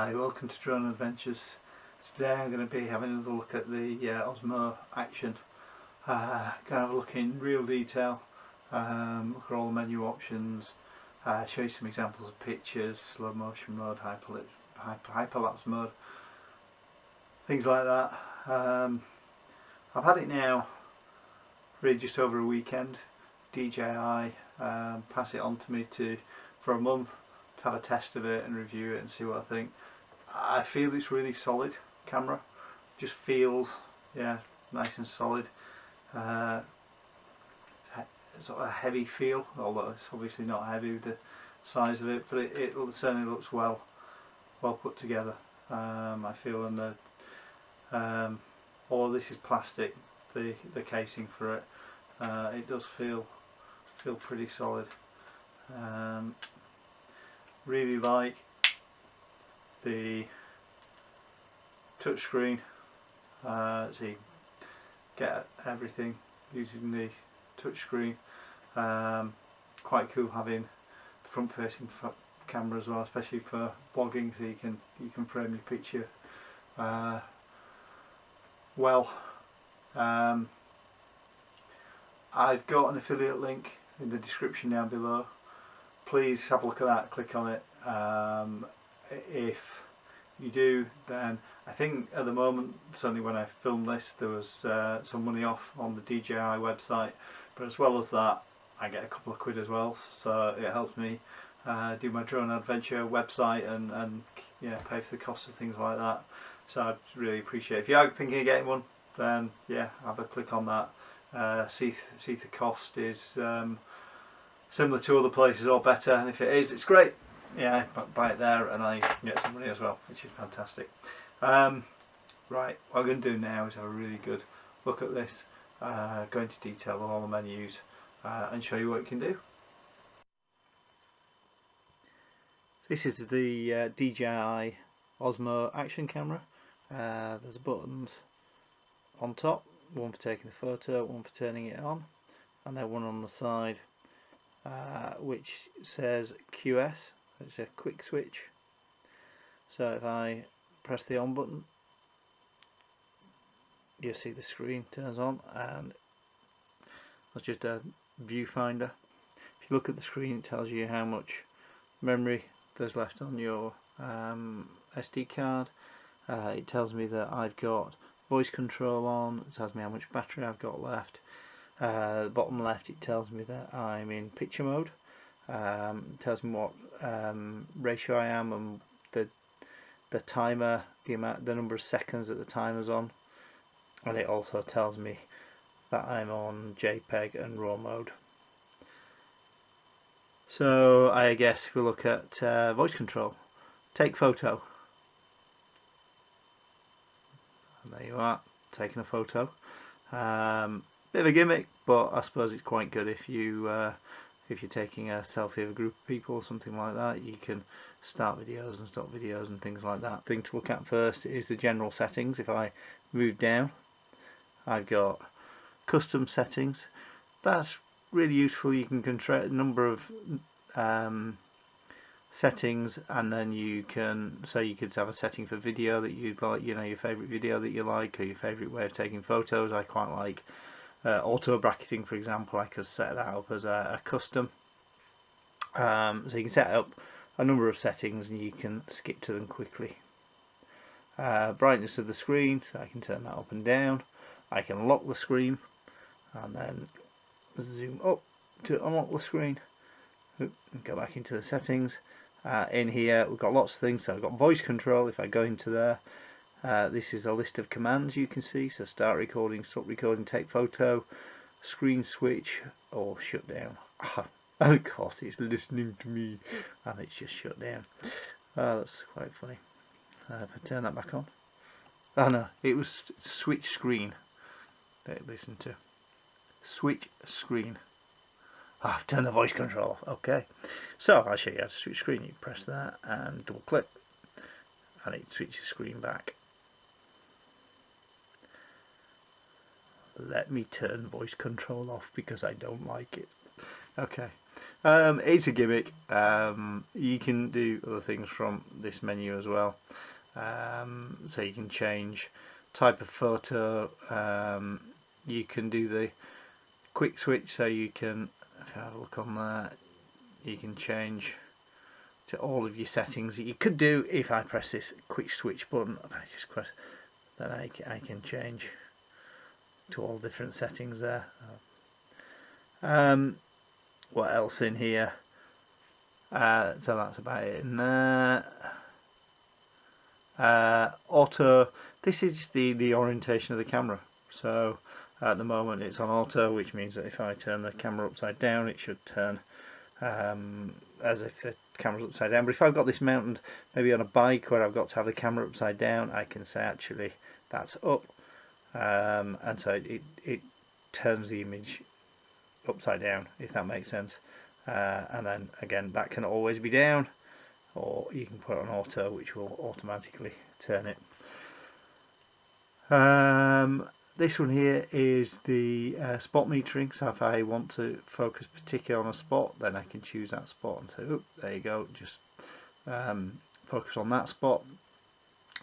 Hi, welcome to Drone Adventures. Today I'm going to be having another look at the Osmo Action. Going to have a look in real detail, look at all the menu options, show you some examples of pictures, slow motion mode, hyperlapse mode, things like that. I've had it now really just over a weekend. DJI pass it on to me for a month to have a test of it and review it and see what I think. I feel it's really solid camera, just feels nice and solid. Sort of a heavy feel, although it's obviously not heavy with the size of it, but it certainly looks well put together. I feel, and although this is plastic, the casing for it, it does feel pretty solid. Really like the touchscreen, so you get everything using the touchscreen. Quite cool having the front-facing camera as well, especially for vlogging, so you can frame your picture well. I've got an affiliate link in the description down below. Please have a look at that, click on it. If you do, then I think at the moment, certainly when I filmed this, there was some money off on the DJI website, but as well as that I get a couple of quid as well, so it helps me do my drone adventure website and pay for the cost of things like that. So I'd really appreciate it. If you are thinking of getting one, then have a click on that, see if the cost is similar to other places or better, and if it is, it's great. Buy it there and I get some money as well, which is fantastic. Right, what I'm going to do now is have a really good look at this, go into detail on all the menus, and show you what it can do. This is the DJI Osmo Action Camera. There's buttons on top, one for taking the photo, one for turning it on, and then one on the side which says QS. It's a quick switch. So if I press the on button, you see the screen turns on, and that's just a viewfinder. If you look at the screen, it tells you how much memory there's left on your SD card. It tells me that I've got voice control on. It tells me how much battery I've got left. The bottom left, it tells me that I'm in picture mode. It tells me what ratio I am and the timer, the number of seconds that the timer's on, and it also tells me that I'm on JPEG and RAW mode. So I guess if we look at voice control, take photo, and there you are, taking a photo. Bit of a gimmick, but I suppose it's quite good if you're taking a selfie of a group of people or something like that. You can start videos and stop videos and things like that. Thing to look at first is the general settings. If I move down, I've got custom settings. That's really useful. You can control a number of settings, and then you could have a setting for video that you'd like, your favourite video that you like, or your favourite way of taking photos. I quite like auto bracketing, for example. I could set that up as a custom. So you can set up a number of settings and you can skip to them quickly. Brightness of the screen, so I can turn that up and down. I can lock the screen and then zoom up to unlock the screen. And go back into the settings. In here we've got lots of things. So I've got voice control. If I go into there, this is a list of commands you can see. So start recording, stop recording, take photo, screen switch, or shut down. Of course it's listening to me and it's just shut down. That's quite funny. If I turn that back on, oh no, it was switch screen that it listened to. Switch screen. I've turned the voice control off. Okay, so I'll show you how to switch screen. You press that and double click and it switches screen back. Let me turn voice control off because I don't like it. Okay. It's a gimmick. You can do other things from this menu as well. So you can change type of photo. You can do the quick switch, so you can, if I have a look on there, you can change to all of your settings that you could do if I press this quick switch button. If I just press, then I can change to all different settings there. What else in here? So that's about it in there. Auto, this is the orientation of the camera. So at the moment it's on auto, which means that if I turn the camera upside down, it should turn as if the camera's upside down. But if I've got this mounted maybe on a bike where I've got to have the camera upside down, I can say actually that's up, and so it turns the image upside down, if that makes sense. And then again, that can always be down, or you can put it on auto, which will automatically turn it. This one here is the spot metering, so if I want to focus particularly on a spot, then I can choose that spot and say, oh, there you go, just focus on that spot.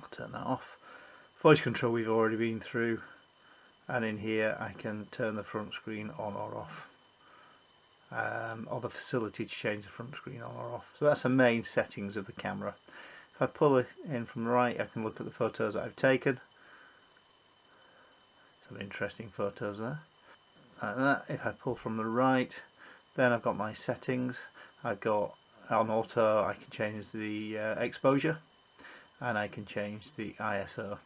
I'll turn that off. Voice control we've already been through, and in here I can turn the front screen on or off, or the facility to change the front screen on or off. So that's the main settings of the camera. If I pull it in from the right, I can look at the photos that I've taken. Some interesting photos there. Like that. If I pull from the right, then I've got my settings. I've got on auto, I can change the exposure, and I can change the ISO.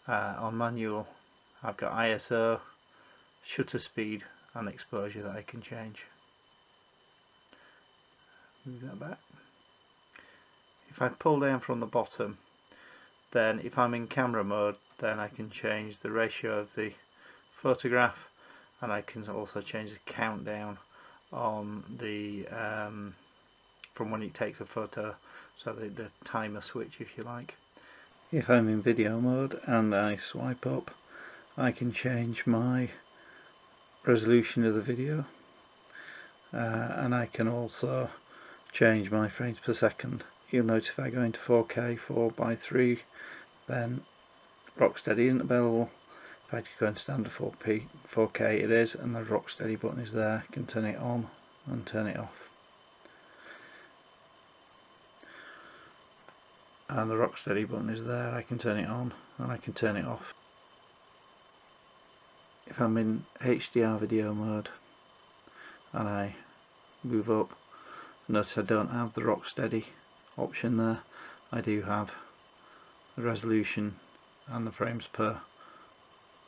On manual, I've got ISO, shutter speed, and exposure that I can change. Move that back. If I pull down from the bottom, then if I'm in camera mode, then I can change the ratio of the photograph, and I can also change the countdown on the from when it takes a photo, so the timer switch, if you like. If I'm in video mode and I swipe up, I can change my resolution of the video, and I can also change my frames per second. You'll notice if I go into 4K 4:3, then Rocksteady isn't available. If I just go into standard 4K it is, and the Rocksteady button is there. I can turn it on and turn it off. And the Rocksteady button is there, I can turn it on and I can turn it off. If I'm in HDR video mode and I move up, notice I don't have the Rocksteady option there. I do have the resolution and the frames per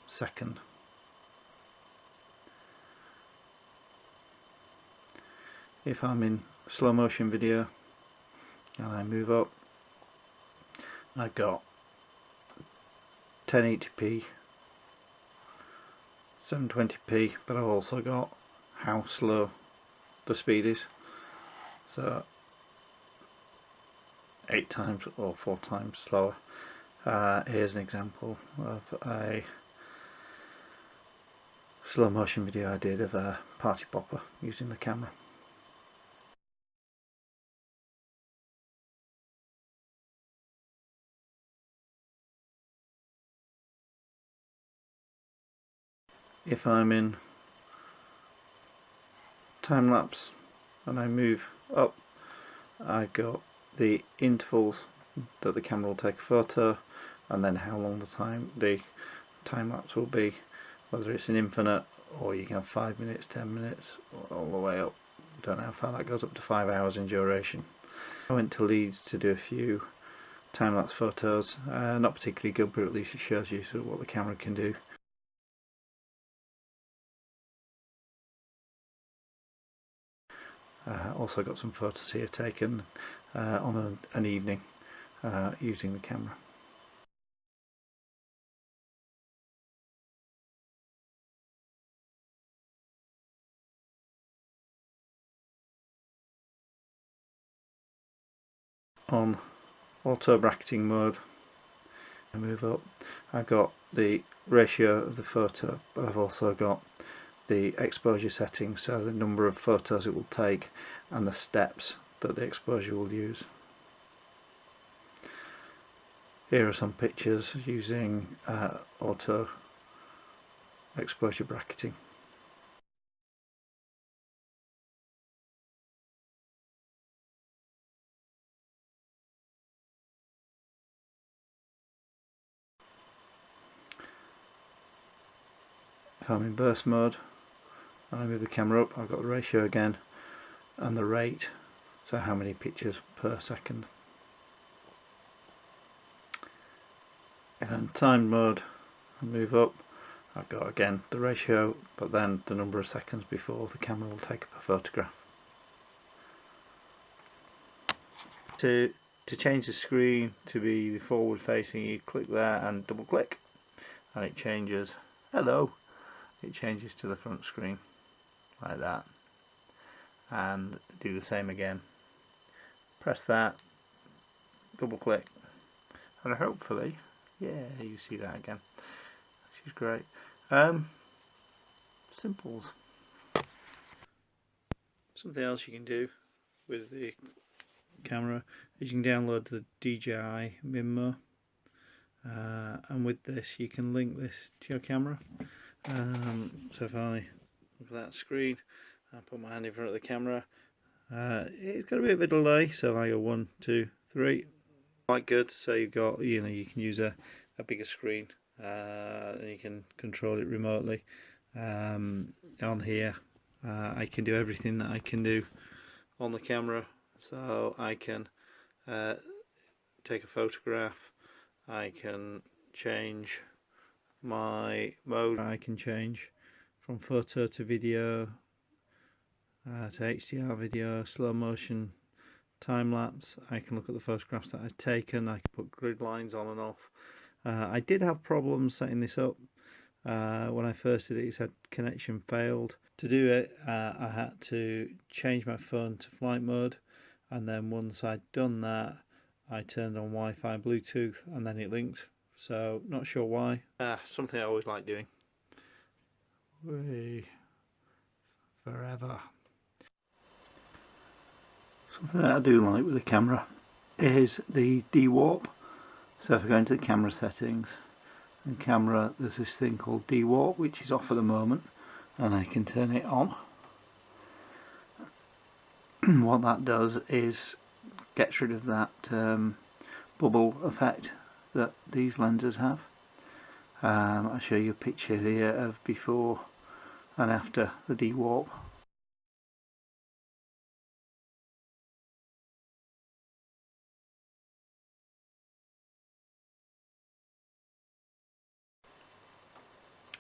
second. If I'm in slow motion video and I move up, I've got 1080p, 720p, but I've also got how slow the speed is. So 8 times or 4 times slower. Here's an example of a slow motion video I did of a party popper using the camera. If I'm in time lapse and I move up, I've got the intervals that the camera will take a photo, and then how long the time lapse will be, whether it's an infinite or you can have 5 minutes, 10 minutes, all the way up. Don't know how far that goes, up to 5 hours in duration. I went to Leeds to do a few time-lapse photos, not particularly good, but at least it shows you sort of what the camera can do. Also got some photos here taken on an evening using the camera. On auto bracketing mode, I move up, I've got the ratio of the photo, but I've also got the exposure settings, so the number of photos it will take and the steps that the exposure will use. Here are some pictures using auto exposure bracketing. If I'm in burst mode and I move the camera up, I've got the ratio again and the rate, so how many pictures per second. If I'm in time mode and move up, I've got again the ratio, but then the number of seconds before the camera will take up a photograph. To change the screen to be the forward facing, you click there and double click and it changes. Hello! It changes to the front screen like that, and do the same again. Press that, double click, and hopefully, yeah, you see that again, which is great. Simples. Something else you can do with the camera is you can download the DJI Mimma, and with this you can link this to your camera. So if I look at that screen, I put my hand in front of the camera, it's got a bit of a delay, so I go 1, 2, 3, quite good. So you've got, you can use a bigger screen, and you can control it remotely. On here I can do everything that I can do on the camera, so I can take a photograph, I can change my mode, I can change from photo to video, to HDR video, slow motion, time lapse. I can look at the photographs that I've taken, I can put grid lines on and off. I did have problems setting this up. When I first did it, it said connection failed. To do it, I had to change my phone to flight mode, and then once I'd done that, I turned on Wi-Fi, Bluetooth, and then it linked. So not sure why. Something I always like doing. Forever. Something that I do like with the camera is the de-warp. So if I go into the camera settings, and camera, there's this thing called de-warp, which is off at the moment, and I can turn it on. What that does is gets rid of that bubble effect that these lenses have. I'll show you a picture here of before and after the de-warp.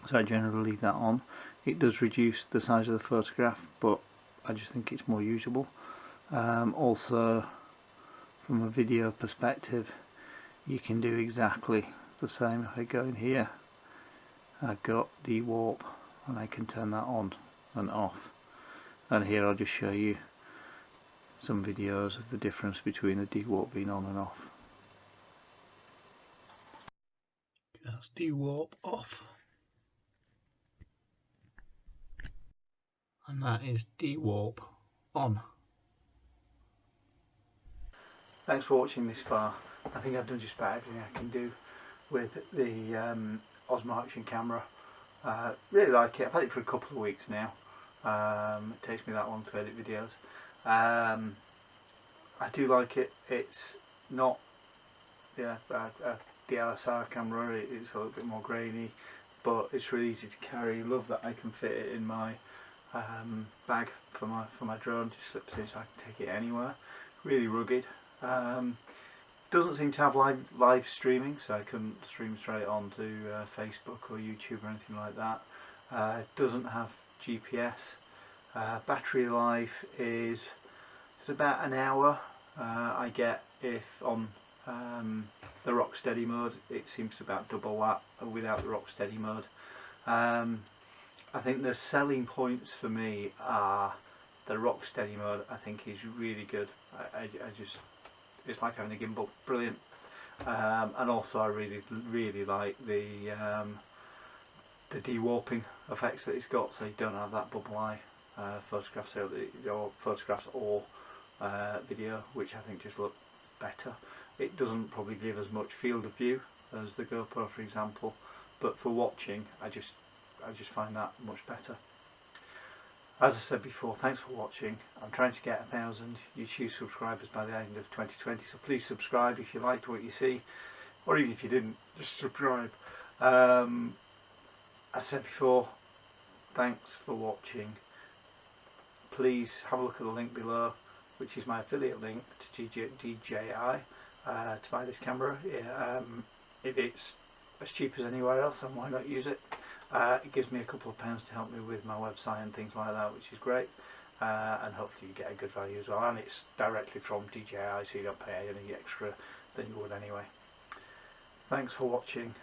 So I generally leave that on. It does reduce the size of the photograph, but I just think it's more usable. Also, from a video perspective, you can do exactly the same. If I go in here, I've got de-warp, and I can turn that on and off. And here I'll just show you some videos of the difference between the de-warp being on and off. That's de-warp off, and that is de-warp on. Thanks for watching this far. I think I've done just about everything I can do with the Osmo Action Camera. Really like it. I've had it for a couple of weeks now. It takes me that long to edit videos. I do like it. It's not a DSLR camera. It's a little bit more grainy, but it's really easy to carry. Love that I can fit it in my bag for my drone. Just slips in so I can take it anywhere. Really rugged. Doesn't seem to have live streaming, so I couldn't stream straight onto Facebook or YouTube or anything like that. Doesn't have GPS. Battery life is about an hour. I get, if on the rock steady mode, it seems to about double that without the rock steady mode. I think the selling points for me are the rock steady mode. I think is really good. I just, it's like having a gimbal, brilliant. And also I really like the the de-warping effects that it's got, so you don't have that bubble eye photographs or video, which I think just look better. It doesn't probably give as much field of view as the GoPro, for example, but for watching I just find that much better. As I said before, thanks for watching. I'm trying to get 1,000 YouTube subscribers by the end of 2020, so please subscribe if you liked what you see, or even if you didn't, just subscribe. As I said before, thanks for watching. Please have a look at the link below, which is my affiliate link to DJI to buy this camera. If it's as cheap as anywhere else, then why not use it? It gives me a couple of pounds to help me with my website and things like that, which is great, and hopefully you get a good value as well, and it's directly from DJI, so you don't pay any extra than you would anyway. Thanks for watching.